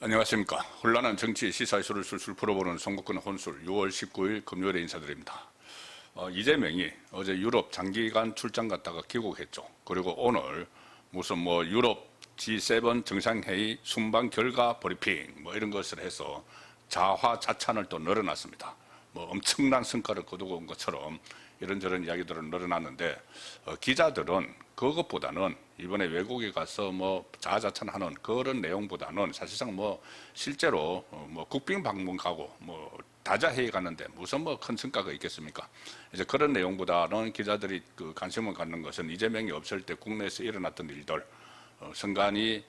안녕하십니까. 혼란한 정치 시사 이슈를 술술 풀어보는 송국근 혼술 6월 19일 금요일에 인사드립니다. 이재명이 어제 유럽 장기간 출장 갔다가 귀국했죠. 그리고 오늘 무슨 유럽 G7 정상회의 순방 결과 브리핑 이런 것을 해서 자화자찬을 또 늘어놨습니다. 엄청난 성과를 거두고 온 것처럼 이런저런 이야기들을 늘어났는데 기자들은 그것보다는 이번에 외국에 가서 자화자찬하는 그런 내용보다는 사실상 실제로 국빈 방문 가고 다자회의 가는데 무슨 큰 성과가 있겠습니까? 이제 그런 내용보다는 기자들이 관심을 갖는 것은 이재명이 없을 때 국내에서 일어났던 일들, 선관위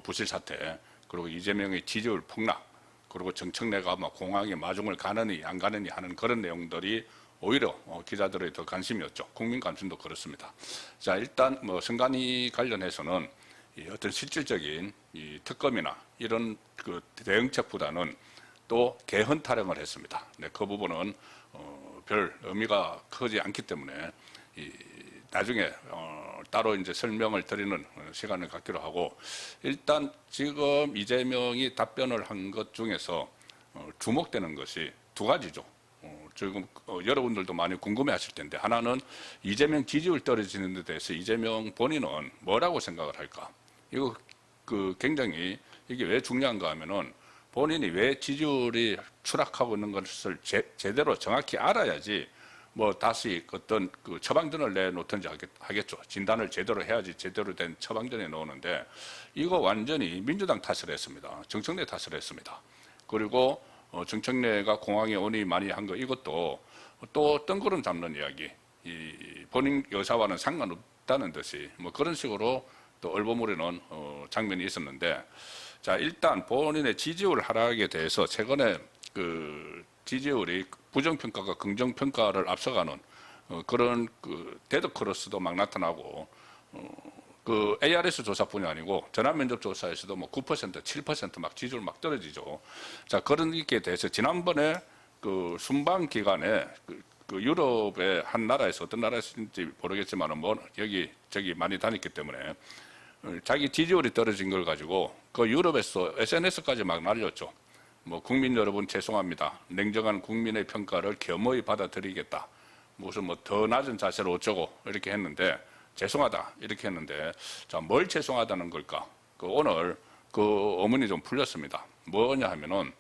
부실 사태, 그리고 이재명의 지지율 폭락, 그리고 정청래가 공항에 마중을 가느니 안 가느니 하는 그런 내용들이 오히려 기자들의 더 관심이었죠. 국민 관심도 그렇습니다. 자, 일단 선관위 관련해서는 어떤 실질적인 이 특검이나 이런 대응책보다는 또 개헌 타령을 했습니다. 네, 그 부분은 별 의미가 크지 않기 때문에 나중에 따로 이제 설명을 드리는 시간을 갖기로 하고, 일단 지금 이재명이 답변을 한 것 중에서 주목되는 것이 두 가지죠. 지금 여러분들도 많이 궁금해하실 텐데, 하나는 이재명 지지율 떨어지는 데 대해서 이재명 본인은 뭐라고 생각을 할까? 이거 굉장히 이게 왜 중요한가 하면은 본인이 왜 지지율이 추락하고 있는 것을 제대로 정확히 알아야지 다시 어떤 처방전을 내놓든지 하겠죠. 진단을 제대로 해야지 제대로 된 처방전에 넣었는데, 이거 완전히 민주당 탓을 했습니다. 정청래 탓을 했습니다. 그리고 정청래가 공항에 오니 많이 한 거, 이것도 또 뜬구름 잡는 이야기, 본인 여사와는 상관없다는 듯이 그런 식으로 또 얼버무리는 장면이 있었는데, 자, 일단 본인의 지지율 하락에 대해서 최근에 지지율이 부정평가가 긍정평가를 앞서가는 그런 데드크로스도 막 나타나고, ARS 조사뿐이 아니고 전화면접 조사에서도 9%, 7% 막 지지율 막 떨어지죠. 자, 그런 게 대해서 지난번에 순방 기간에 유럽의 한 나라에서, 어떤 나라에서인지 모르겠지만 여기 저기 많이 다녔기 때문에 자기 지지율이 떨어진 걸 가지고 유럽에서 SNS까지 막 날렸죠. 국민 여러분 죄송합니다. 냉정한 국민의 평가를 겸허히 받아들이겠다. 무슨 더 낮은 자세로 어쩌고 이렇게 했는데, 죄송하다 이렇게 했는데, 자, 뭘 죄송하다는 걸까? 오늘 어문이 좀 풀렸습니다. 뭐냐 하면은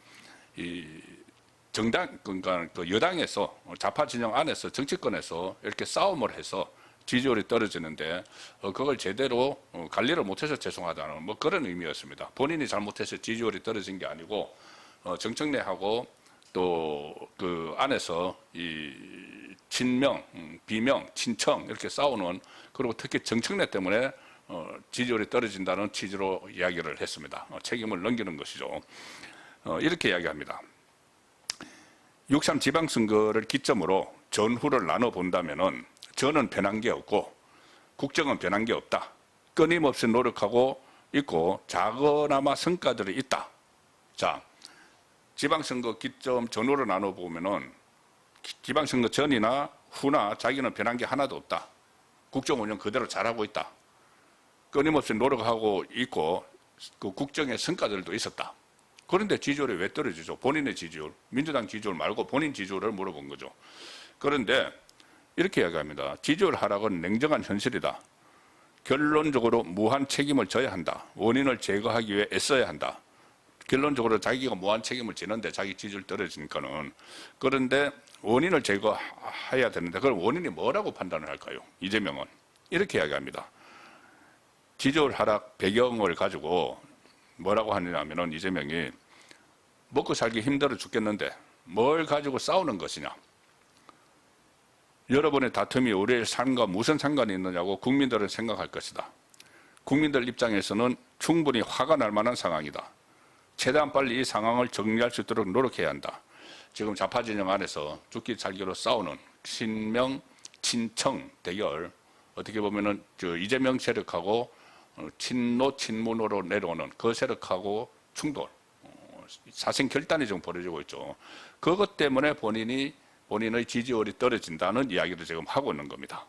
정당, 그러니까 여당에서, 좌파 진영 안에서, 정치권에서 이렇게 싸움을 해서 지지율이 떨어지는데 그걸 제대로 관리를 못해서 죄송하다는 그런 의미였습니다. 본인이 잘못해서 지지율이 떨어진 게 아니고 정청래하고 또 안에서 친명, 비명, 친청 이렇게 싸우는, 그리고 특히 정청래 때문에 지지율이 떨어진다는 취지로 이야기를 했습니다. 책임을 넘기는 것이죠. 이렇게 이야기합니다. 6.3 지방선거를 기점으로 전후를 나눠본다면은 저는 변한 게 없고 국정은 변한 게 없다. 끊임없이 노력하고 있고 작으나마 성과들이 있다. 자, 지방선거 기점 전후를 나눠보면은 지방선거 전이나 후나 자기는 변한 게 하나도 없다. 국정 운영 그대로 잘하고 있다. 끊임없이 노력하고 있고 국정의 성과들도 있었다. 그런데 지지율이 왜 떨어지죠? 본인의 지지율, 민주당 지지율 말고 본인 지지율을 물어본 거죠. 그런데 이렇게 이야기합니다. 지지율 하락은 냉정한 현실이다. 결론적으로 무한 책임을 져야 한다. 원인을 제거하기 위해 애써야 한다. 결론적으로 자기가 무한 책임을 지는데 자기 지지율 떨어지니까는. 그런데 원인을 제거해야 되는데 그걸 원인이 뭐라고 판단을 할까요? 이재명은 이렇게 이야기합니다. 지지율 하락 배경을 가지고 뭐라고 하느냐면은 이재명이 먹고 살기 힘들어 죽겠는데 뭘 가지고 싸우는 것이냐. 여러분의 다툼이 우리의 삶과 무슨 상관이 있느냐고 국민들은 생각할 것이다. 국민들 입장에서는 충분히 화가 날 만한 상황이다. 최대한 빨리 이 상황을 정리할 수 있도록 노력해야 한다. 지금 좌파 진영 안에서 죽기 살기로 싸우는 친명, 친청 대결, 어떻게 보면은 이재명 세력하고 친노, 친문으로 내려오는 그 세력하고 충돌, 사생 결단이 좀 벌어지고 있죠. 그것 때문에 본인의 지지율이 떨어진다는 이야기를 지금 하고 있는 겁니다.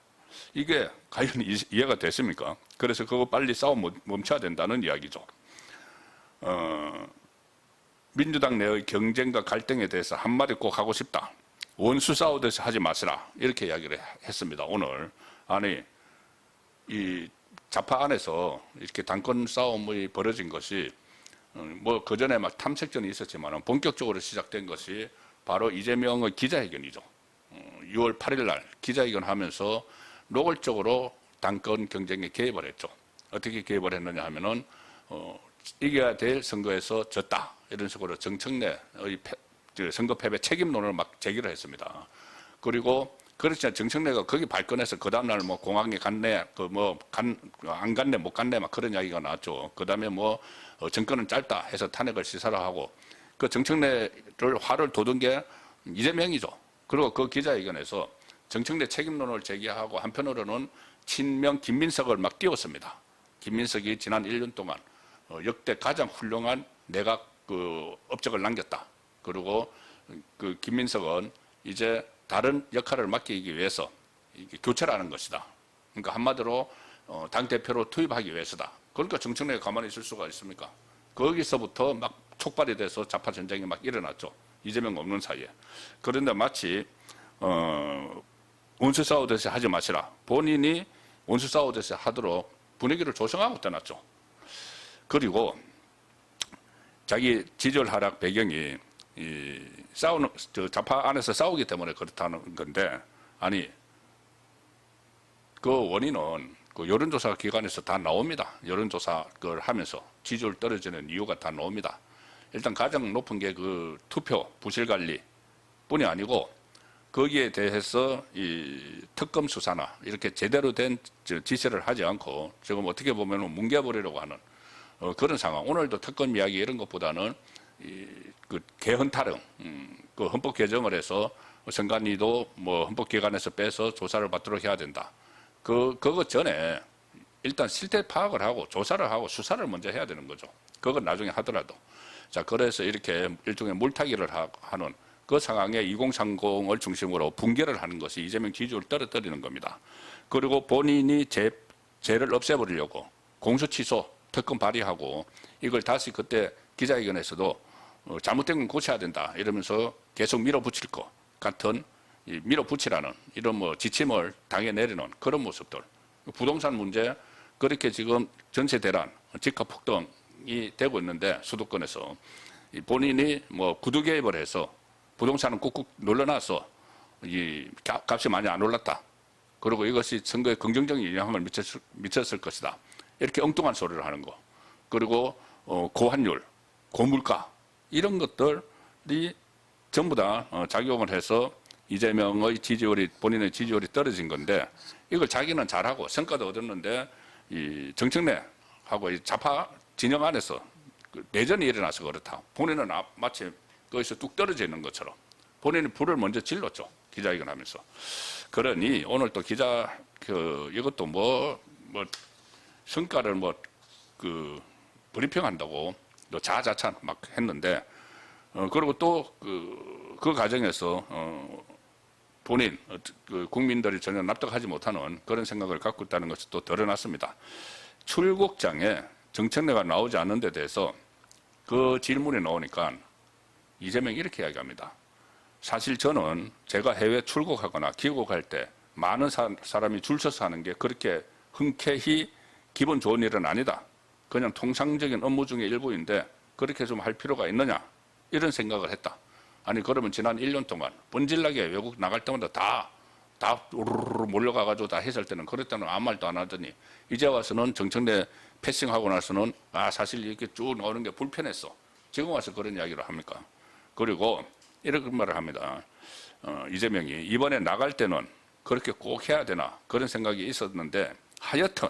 이게 과연 이해가 됐습니까? 그래서 그거 빨리 싸움 멈춰야 된다는 이야기죠. 민주당 내의 경쟁과 갈등에 대해서 한마디 꼭 하고 싶다. 원수 싸우듯이 하지 마시라. 이렇게 이야기를 했습니다. 오늘. 아니, 이 좌파 안에서 이렇게 당권 싸움이 벌어진 것이 뭐 그전에 막 탐색전이 있었지만 본격적으로 시작된 것이 바로 이재명의 기자회견이죠. 6월 8일 날 기자회견 하면서 노골적으로 당권 경쟁에 개입을 했죠. 어떻게 개입을 했느냐 하면은 이겨야 될 선거에서 졌다. 이런 식으로 정청래의 선거 패배 책임론을 막 제기를 했습니다. 그리고 그렇지 정청래가 거기 발끈해서 그 다음날 뭐 공항에 갔네, 안 갔네, 못 갔네, 막 그런 이야기가 나왔죠. 그 다음에 뭐 정권은 짧다 해서 탄핵을 시사하고 그 정청래를 화를 돋운 게 이재명이죠. 그리고 그 기자회견에서 정청래 책임론을 제기하고 한편으로는 친명 김민석을 막 띄웠습니다. 김민석이 지난 1년 동안 역대 가장 훌륭한 내각 그 업적을 남겼다. 그리고 그 김민석은 이제 다른 역할을 맡기기 위해서 교체를 하는 것이다. 그러니까 한마디로 당대표로 투입하기 위해서다. 그러니까 정청래가 가만히 있을 수가 있습니까? 거기서부터 막 촉발이 돼서 좌파 전쟁이 막 일어났죠. 이재명 없는 사이에. 그런데 마치 원수 싸우듯이 하지 마시라. 본인이 원수 싸우듯이 하도록 분위기를 조성하고 떠났죠. 그리고 자기 지지율 하락 배경이 좌파 안에서 싸우기 때문에 그렇다는 건데, 아니, 그 원인은 그 여론조사 기관에서 다 나옵니다. 여론조사 그걸 하면서 지지율 떨어지는 이유가 다 나옵니다. 일단 가장 높은 게 그 투표 부실 관리 뿐이 아니고 거기에 대해서 이 특검 수사나 이렇게 제대로 된 지시를 하지 않고 지금 어떻게 보면 뭉개버리려고 하는 그런 상황. 오늘도 특검 이야기 이런 것보다는 그 개헌 타령, 그 헌법 개정을 해서 선관위도 뭐 헌법기관에서 빼서 조사를 받도록 해야 된다. 그거 전에 일단 실태 파악을 하고 조사를 하고 수사를 먼저 해야 되는 거죠. 그건 나중에 하더라도. 자, 그래서 이렇게 일종의 물타기를 하는 그 상황에 2030을 중심으로 붕괴를 하는 것이 이재명 지지율을 떨어뜨리는 겁니다. 그리고 본인이 죄를 없애버리려고 공소 취소, 특검 발의하고 이걸 다시 그때 기자회견에서도 잘못된 건 고쳐야 된다 이러면서 계속 밀어붙일 것 같은 밀어붙이라는 이런 뭐 지침을 당해 내리는 그런 모습들. 부동산 문제 그렇게 지금 전세 대란, 집값 폭등이 되고 있는데 수도권에서 본인이 뭐 구두 개입을 해서 부동산은 꾹꾹 눌러놔서 이 값이 많이 안 올랐다. 그리고 이것이 선거에 긍정적인 영향을 미쳤을 것이다. 이렇게 엉뚱한 소리를 하는 거. 그리고 고환율, 고물가 이런 것들이 전부 다 작용을 해서 이재명의 지지율이 본인의 지지율이 떨어진 건데 이걸 자기는 잘하고 성과도 얻었는데 이 정청래하고 이 좌파 진영 안에서 내전이 일어나서 그렇다. 본인은 마치 거기서 뚝 떨어져 있는 것처럼 본인이 불을 먼저 질렀죠. 기자회견 하면서. 그러니 오늘 또 이것도 뭐 성과를 브리핑한다고 자아자찬 막 했는데 그리고 또 그 과정에서 본인 국민들이 전혀 납득하지 못하는 그런 생각을 갖고 있다는 것이 또 드러났습니다. 출국장에 정청래가 나오지 않는 데 대해서 그 질문이 나오니까 이재명이 이렇게 이야기합니다. 사실 저는 제가 해외 출국하거나 귀국할 때 많은 사람이 줄 서서 하는 게 그렇게 흔쾌히 기분 좋은 일은 아니다. 그냥 통상적인 업무 중의 일부인데 그렇게 좀 할 필요가 있느냐 이런 생각을 했다. 아니 그러면 지난 1년 동안 번질나게 외국 나갈 때마다 다 우르르 몰려가가지고 다 했을 때는 그랬다는 아무 말도 안 하더니 이제 와서는 정청래 패싱하고 나서는 사실 이렇게 쭉 나오는 게 불편했어. 지금 와서 그런 이야기를 합니까? 그리고 이런 말을 합니다. 이재명이 이번에 나갈 때는 그렇게 꼭 해야 되나 그런 생각이 있었는데 하여튼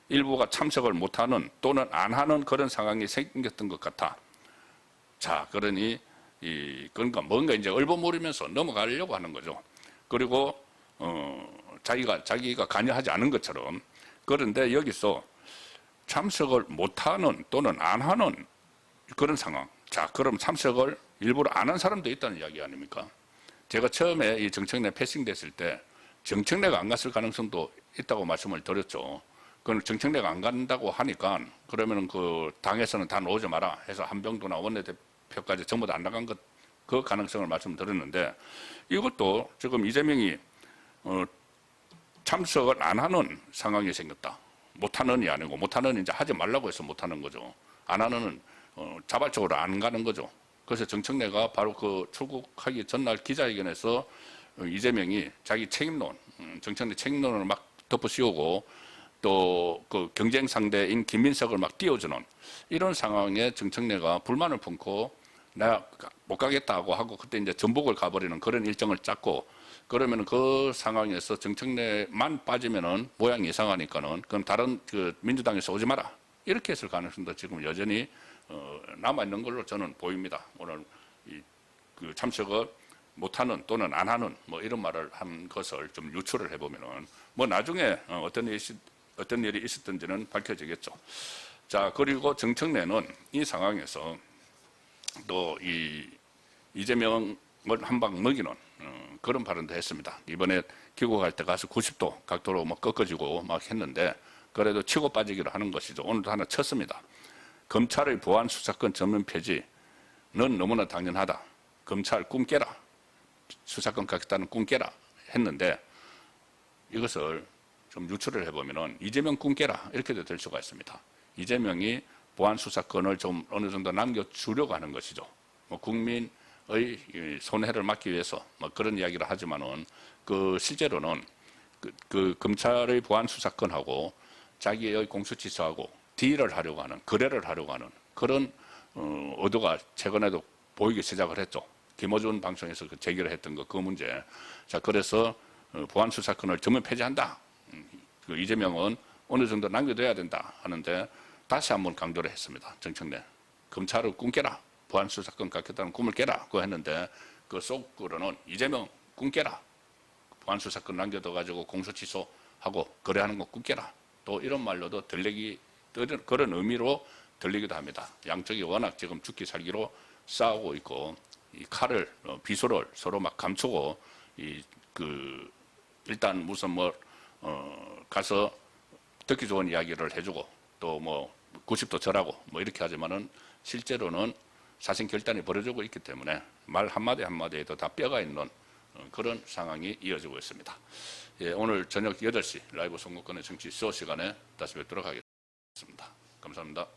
일부가 참석을 못하는 또는 안 하는 그런 상황이 생겼던 것 같아. 자, 그러니 그러니까 뭔가 이제 얼버무리면서 넘어가려고 하는 거죠. 그리고 자기가 관여하지 않은 것처럼. 그런데 여기서 참석을 못하는 또는 안 하는 그런 상황. 자, 그럼 참석을 일부러 안 한 사람도 있다는 이야기 아닙니까? 제가 처음에 이 정청래 패싱됐을 때 정청래가 안 갔을 가능성도 있다고 말씀을 드렸죠. 그건 정청래가 안 간다고 하니까 그러면은 그 당에서는 다 나오지 마라 해서 한병도나 원내대표 표까지 전부 다 안 나간 것, 그 가능성을 말씀드렸는데, 이것도 지금 이재명이 참석을 안 하는 상황이 생겼다. 못하는이 아니고, 못하는 이제 하지 말라고 해서 못하는 거죠. 안 하는 자발적으로 안 가는 거죠. 그래서 정청래가 바로 그 출국하기 전날 기자회견에서 이재명이 자기 책임론, 정청래 책임론을 막 덮어씌우고 또 그 경쟁 상대인 김민석을 막 띄워주는 이런 상황에 정청래가 불만을 품고 내가 못 가겠다고 하고 그때 이제 전북을 가버리는 그런 일정을 짰고, 그러면 그 상황에서 정청래만 빠지면은 모양이 이상하니까는 그럼 다른 그 민주당에서 오지 마라, 이렇게 했을 가능성도 지금 여전히 남아 있는 걸로 저는 보입니다. 오늘 그 참석을 못하는 또는 안 하는 뭐 이런 말을 한 것을 좀 유추를 해보면은 뭐 나중에 어떤 일이 있었던지는 밝혀지겠죠. 자, 그리고 정청래는 이 상황에서 또 이재명을 한 방 먹이는 그런 발언도 했습니다. 이번에 귀국할 때 가서 90도 각도로 막 꺾어지고 막 했는데 그래도 치고 빠지기로 하는 것이죠. 오늘도 하나 쳤습니다. 검찰의 보안 수사권 전면 폐지는 너무나 당연하다. 검찰 꿈 깨라. 수사권 갖겠다는 꿈 깨라 했는데, 이것을 좀 유추를 해보면은 이재명 꿈 깨라 이렇게도 될 수가 있습니다. 이재명이 보안 수사권을 좀 어느 정도 남겨주려고 하는 것이죠. 뭐 국민의 손해를 막기 위해서 뭐 그런 이야기를 하지만은 그 실제로는 그 검찰의 보안 수사권하고 자기의 공수처하고 딜을 하려고 하는, 거래를 하려고 하는 그런 의도가 최근에도 보이기 시작을 했죠. 김어준 방송에서 제기를 했던 그 문제. 자, 그래서 보안 수사권을 전면 폐지한다. 그 이재명은 어느 정도 남겨둬야 된다 하는데 다시 한번 강조를 했습니다. 정청래. 검찰을 꿈 깨라. 보안 수사권 갖겠다는 꿈을 깨라. 그거 했는데 그 속으로는 이재명 꿈 깨라. 보안 수사권 남겨둬가지고 공소취소하고 거래하는 거 꿈 깨라. 또 이런 말로도 그런 의미로 들리기도 합니다. 양쪽이 워낙 지금 죽기 살기로 싸우고 있고 이 칼을 비수를 서로 막 감추고 일단 무슨 가서 듣기 좋은 이야기를 해주고 또 뭐 90도 절하고 뭐 이렇게 하지만은 실제로는 사신 결단이 벌어지고 있기 때문에 말 한마디 한마디에도 다 뼈가 있는 그런 상황이 이어지고 있습니다. 예, 오늘 저녁 8시 라이브 선거권의 정치 수호 시간에 다시 뵙도록 하겠습니다. 감사합니다.